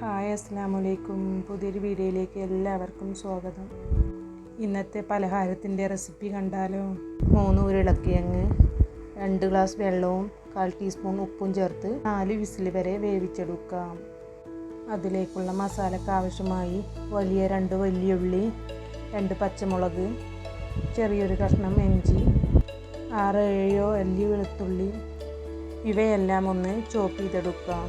Hi അസ്സലാമലൈക്കും. പുതിയൊരു വീഡിയോയിലേക്ക് എല്ലാവർക്കും സ്വാഗതം. ഇന്നത്തെ പലഹാരത്തിൻ്റെ റെസിപ്പി കണ്ടാലോ? 3 ഉരുളക്കിഴങ്ങ്, 2 ഗ്ലാസ് വെള്ളവും 1/4 ടീസ്പൂൺ ഉപ്പും ചേർത്ത് 4 വിസിൽ വരെ വേവിച്ചെടുക്കാം. അതിലേക്കുള്ള മസാലയ്ക്ക് ആവശ്യമായി വലിയ 2 വലിയ ഉള്ളി, 2 പച്ചമുളക്, ചെറിയൊരു കഷ്ണം ഇഞ്ചി, 6-7 അല്ലി വെളുത്തുള്ളി, ഇവയെല്ലാം ഒന്ന് ചോപ്പ് ചെയ്തെടുക്കാം.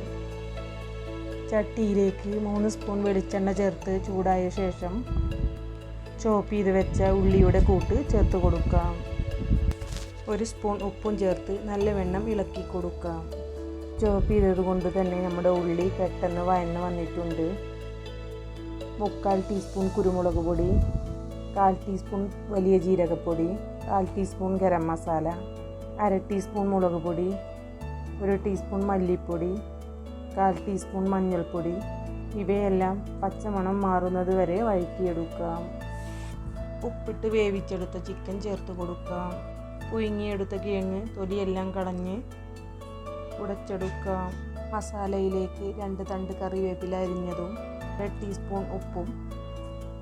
ചട്ടിയിലേക്ക് 3 സ്പൂൺ വെളിച്ചെണ്ണ ചേർത്ത് ചൂടായ ശേഷം ചോപ്പ് ചെയ്ത് വെച്ച ഉള്ളിയുടെ കൂട്ട് ചേർത്ത് കൊടുക്കാം. 1 സ്പൂൺ ഉപ്പും ചേർത്ത് നല്ലവണ്ണം ഇളക്കി കൊടുക്കാം. ചോപ്പ് ചെയ്തത് കൊണ്ട് തന്നെ നമ്മുടെ ഉള്ളി പെട്ടെന്ന് വഴന്ന് വന്നിട്ടുണ്ട്. 3/4 ടീസ്പൂൺ കുരുമുളക് പൊടി, 1/4 ടീസ്പൂൺ വലിയ ജീരകപ്പൊടി, 1/4 ടീസ്പൂൺ ഗരം മസാല, 1/2 ടീസ്പൂൺ മുളക് പൊടി, 1 ടീസ്പൂൺ മല്ലിപ്പൊടി, 1/4 ടീസ്പൂൺ മഞ്ഞൾപ്പൊടി, ഇവയെല്ലാം പച്ചമണം മാറുന്നത് വരെ വഴറ്റിയെടുക്കാം. ഉപ്പിട്ട് വേവിച്ചെടുത്ത ചിക്കൻ ചേർത്ത് കൊടുക്കാം. പുഴുങ്ങിയെടുത്ത കിഴങ്ങ് തൊലിയെല്ലാം കളഞ്ഞ് ഉടച്ചെടുക്കാം. മസാലയിലേക്ക് 2 തണ്ട് കറിവേപ്പില അരിഞ്ഞതും 1 ടീസ്പൂൺ ഉപ്പും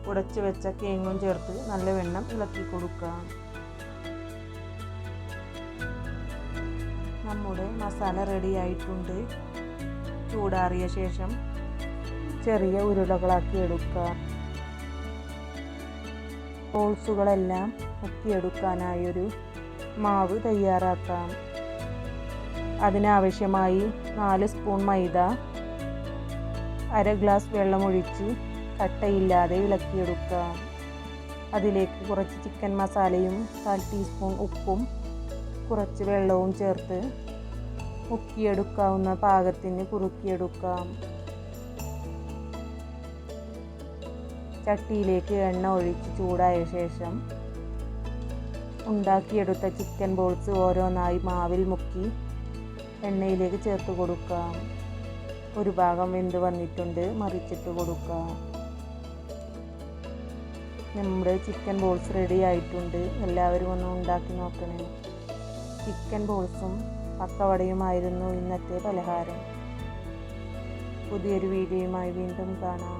ഉടച്ചു വെച്ച കിഴങ്ങും ചേർത്ത് നല്ലവണ്ണം ഇളക്കി കൊടുക്കാം. നമ്മുടെ മസാല റെഡി ആയിട്ടുണ്ട്. ചൂടാറിയ ശേഷം ചെറിയ ഉരുളകളാക്കി എടുക്കാം. ബോൾസുകളെല്ലാം മുക്കിയെടുക്കാനായൊരു മാവ് തയ്യാറാക്കാം. അതിനാവശ്യമായി 4 സ്പൂൺ മൈദ, 1/2 ഗ്ലാസ് വെള്ളമൊഴിച്ച് കട്ടയില്ലാതെ ഇളക്കിയെടുക്കാം. അതിലേക്ക് കുറച്ച് ചിക്കൻ മസാലയും 1/4 ടീസ്പൂൺ ഉപ്പും കുറച്ച് വെള്ളവും ചേർത്ത് മുക്കിയെടുക്കാവുന്ന പാകത്തിന് കുറുക്കിയെടുക്കാം. ചട്ടിയിലേക്ക് എണ്ണ ഒഴിച്ച് ചൂടായ ശേഷം ഉണ്ടാക്കിയെടുത്ത ചിക്കൻ ബോൾസ് ഓരോന്നായി മാവിൽ മുക്കി എണ്ണയിലേക്ക് ചേർത്ത് കൊടുക്കാം. ഒരു ഭാഗം വെന്ത് വന്നിട്ടുണ്ട്, മറിച്ചിട്ട് കൊടുക്കാം. നമ്മുടെ ചിക്കൻ ബോൾസ് റെഡി ആയിട്ടുണ്ട്. എല്ലാവരും ഒന്ന് ഉണ്ടാക്കി നോക്കണേ. ചിക്കൻ ബോൾസും പക്കവടയുമായിരുന്നു ഇന്നത്തെ പലഹാരം. പുതിയൊരു വീഡിയോയുമായി വീണ്ടും കാണാം.